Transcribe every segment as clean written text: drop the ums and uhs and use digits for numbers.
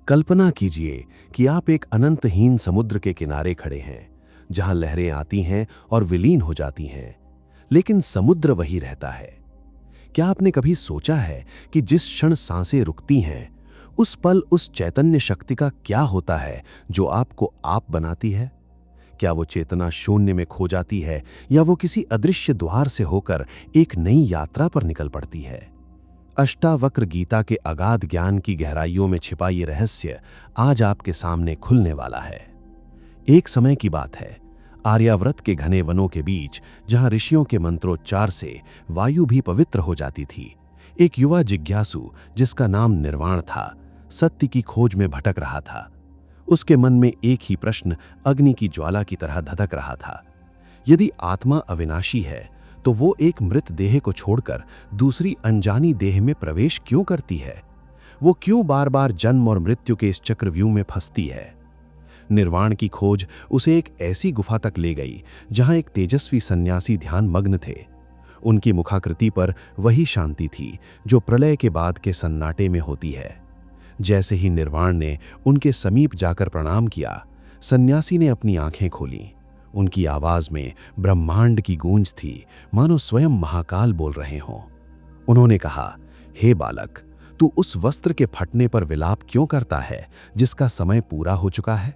कल्पना कीजिए कि आप एक अनंतहीन समुद्र के किनारे खड़े हैं, जहां लहरें आती हैं और विलीन हो जाती हैं, लेकिन समुद्र वही रहता है। क्या आपने कभी सोचा है कि जिस क्षण सांसें रुकती हैं, उस पल उस चैतन्य शक्ति का क्या होता है जो आपको आप बनाती है? क्या वो चेतना शून्य में खो जाती है या वो किसी अदृश्य द्वार से होकर एक नई यात्रा पर निकल पड़ती है? अष्टावक्र गीता के अगाध ज्ञान की गहराइयों में छिपा ये रहस्य आज आपके सामने खुलने वाला है। एक समय की बात है, आर्यावर्त के घने वनों के बीच, जहां ऋषियों के मंत्रोच्चार से वायु भी पवित्र हो जाती थी, एक युवा जिज्ञासु जिसका नाम निर्वाण था, सत्य की खोज में भटक रहा था। उसके मन में एक ही प्रश्न अग्नि की ज्वाला की तरह धधक रहा था। यदि आत्मा अविनाशी है, तो वो एक मृत देह को छोड़कर दूसरी अनजानी देह में प्रवेश क्यों करती है? वो क्यों बार बार जन्म और मृत्यु के इस चक्रव्यूह में फंसती है? निर्वाण की खोज उसे एक ऐसी गुफा तक ले गई जहां एक तेजस्वी सन्यासी ध्यान मग्न थे। उनकी मुखाकृति पर वही शांति थी जो प्रलय के बाद के सन्नाटे में होती है। जैसे ही निर्वाण ने उनके समीप जाकर प्रणाम किया, सन्यासी ने अपनी आंखें खोलीं। उनकी आवाज में ब्रह्मांड की गूंज थी, मानो स्वयं महाकाल बोल रहे हों। उन्होंने कहा, हे बालक, तू उस वस्त्र के फटने पर विलाप क्यों करता है जिसका समय पूरा हो चुका है?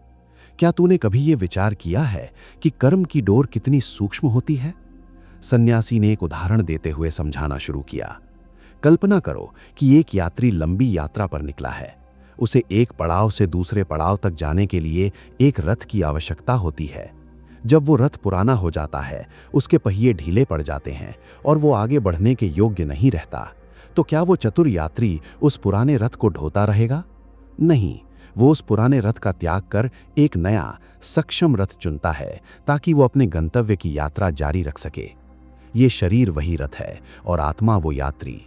क्या तूने कभी ये विचार किया है कि कर्म की डोर कितनी सूक्ष्म होती है? सन्यासी ने एक उदाहरण देते हुए समझाना शुरू किया। कल्पना करो कि एक यात्री लंबी यात्रा पर निकला है। उसे एक पड़ाव से दूसरे पड़ाव तक जाने के लिए एक रथ की आवश्यकता होती है। जब वो रथ पुराना हो जाता है, उसके पहिए ढीले पड़ जाते हैं और वो आगे बढ़ने के योग्य नहीं रहता, तो क्या वो चतुर यात्री उस पुराने रथ को ढोता रहेगा? नहीं, वो उस पुराने रथ का त्याग कर एक नया, सक्षम रथ चुनता है ताकि वो अपने गंतव्य की यात्रा जारी रख सके। ये शरीर वही रथ है और आत्मा वो यात्री।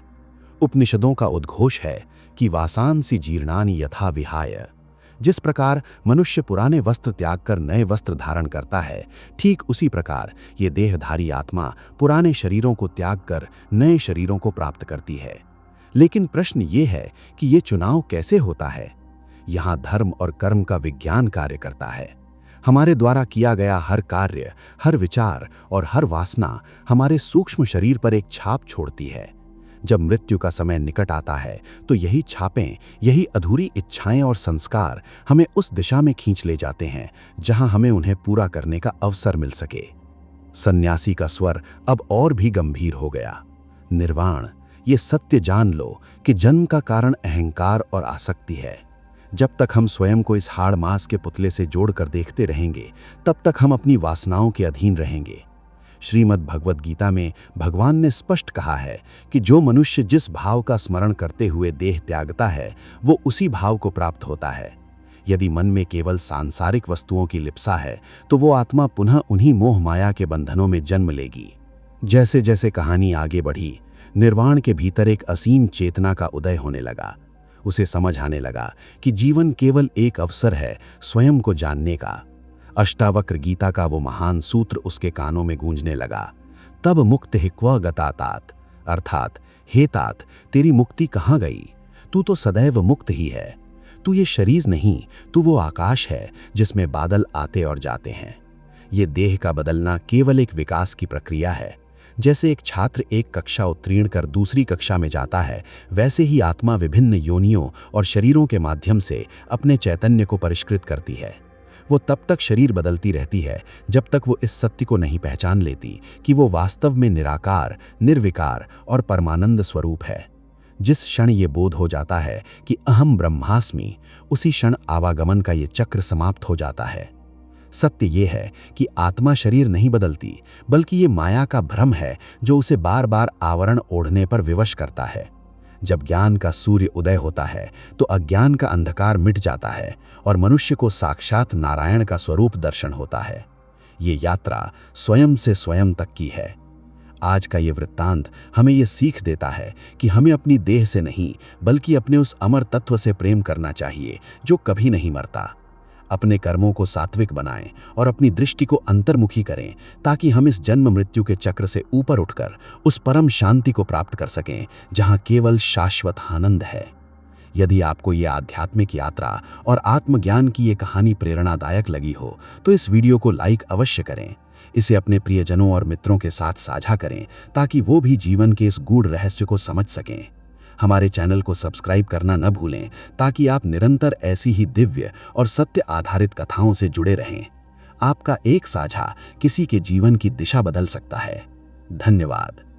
उपनिषदों का उद्घोष है कि वासांसि जीर्णानि यथा विहाय। जिस प्रकार मनुष्य पुराने वस्त्र त्याग कर नए वस्त्र धारण करता है, ठीक उसी प्रकार ये देहधारी आत्मा पुराने शरीरों को त्याग कर नए शरीरों को प्राप्त करती है। लेकिन प्रश्न ये है कि ये चुनाव कैसे होता है? यहाँ धर्म और कर्म का विज्ञान कार्य करता है। हमारे द्वारा किया गया हर कार्य, हर विचार और हर वासना हमारे सूक्ष्म शरीर पर एक छाप छोड़ती है। जब मृत्यु का समय निकट आता है, तो यही छापें, यही अधूरी इच्छाएं और संस्कार हमें उस दिशा में खींच ले जाते हैं जहां हमें उन्हें पूरा करने का अवसर मिल सके। सन्यासी का स्वर अब और भी गंभीर हो गया। निर्वाण, ये सत्य जान लो कि जन्म का कारण अहंकार और आसक्ति है। जब तक हम स्वयं को इस हाड़ मांस के पुतले से जोड़कर देखते रहेंगे, तब तक हम अपनी वासनाओं के अधीन रहेंगे। श्रीमद् भगवद गीता में भगवान ने स्पष्ट कहा है कि जो मनुष्य जिस भाव का स्मरण करते हुए देह त्यागता है, वो उसी भाव को प्राप्त होता है। यदि मन में केवल सांसारिक वस्तुओं की लिप्सा है, तो वो आत्मा पुनः उन्हीं मोह माया के बंधनों में जन्म लेगी। जैसे जैसे कहानी आगे बढ़ी, निर्वाण के भीतर एक असीम चेतना का उदय होने लगा। उसे समझ आने लगा कि जीवन केवल एक अवसर है स्वयं को जानने का। अष्टावक्र गीता का वो महान सूत्र उसके कानों में गूंजने लगा। तब मुक्त हिक्व गतातात, अर्थात हे तात, तेरी मुक्ति कहाँ गई? तू तो सदैव मुक्त ही है। तू ये शरीर नहीं, तू वो आकाश है जिसमें बादल आते और जाते हैं। ये देह का बदलना केवल एक विकास की प्रक्रिया है। जैसे एक छात्र एक कक्षा उत्तीर्ण कर दूसरी कक्षा में जाता है, वैसे ही आत्मा विभिन्न योनियों और शरीरों के माध्यम से अपने चैतन्य को परिष्कृत करती है। वो तब तक शरीर बदलती रहती है जब तक वो इस सत्य को नहीं पहचान लेती कि वो वास्तव में निराकार, निर्विकार और परमानंद स्वरूप है। जिस क्षण ये बोध हो जाता है कि अहम ब्रह्मास्मि, उसी क्षण आवागमन का ये चक्र समाप्त हो जाता है। सत्य ये है कि आत्मा शरीर नहीं बदलती, बल्कि ये माया का भ्रम है जो उसे बार बार आवरण ओढ़ने पर विवश करता है। जब ज्ञान का सूर्य उदय होता है, तो अज्ञान का अंधकार मिट जाता है और मनुष्य को साक्षात नारायण का स्वरूप दर्शन होता है। ये यात्रा स्वयं से स्वयं तक की है। आज का ये वृत्तांत हमें ये सीख देता है कि हमें अपनी देह से नहीं, बल्कि अपने उस अमर तत्व से प्रेम करना चाहिए जो कभी नहीं मरता। अपने कर्मों को सात्विक बनाएं और अपनी दृष्टि को अंतर्मुखी करें, ताकि हम इस जन्म मृत्यु के चक्र से ऊपर उठकर उस परम शांति को प्राप्त कर सकें जहां केवल शाश्वत आनंद है। यदि आपको ये आध्यात्मिक यात्रा और आत्मज्ञान की ये कहानी प्रेरणादायक लगी हो तो इस वीडियो को लाइक अवश्य करें। इसे अपने प्रियजनों और मित्रों के साथ साझा करें ताकि वो भी जीवन के इस गूढ़ रहस्य को समझ सकें। हमारे चैनल को सब्सक्राइब करना न भूलें ताकि आप निरंतर ऐसी ही दिव्य और सत्य आधारित कथाओं से जुड़े रहें। आपका एक साझा किसी के जीवन की दिशा बदल सकता है। धन्यवाद।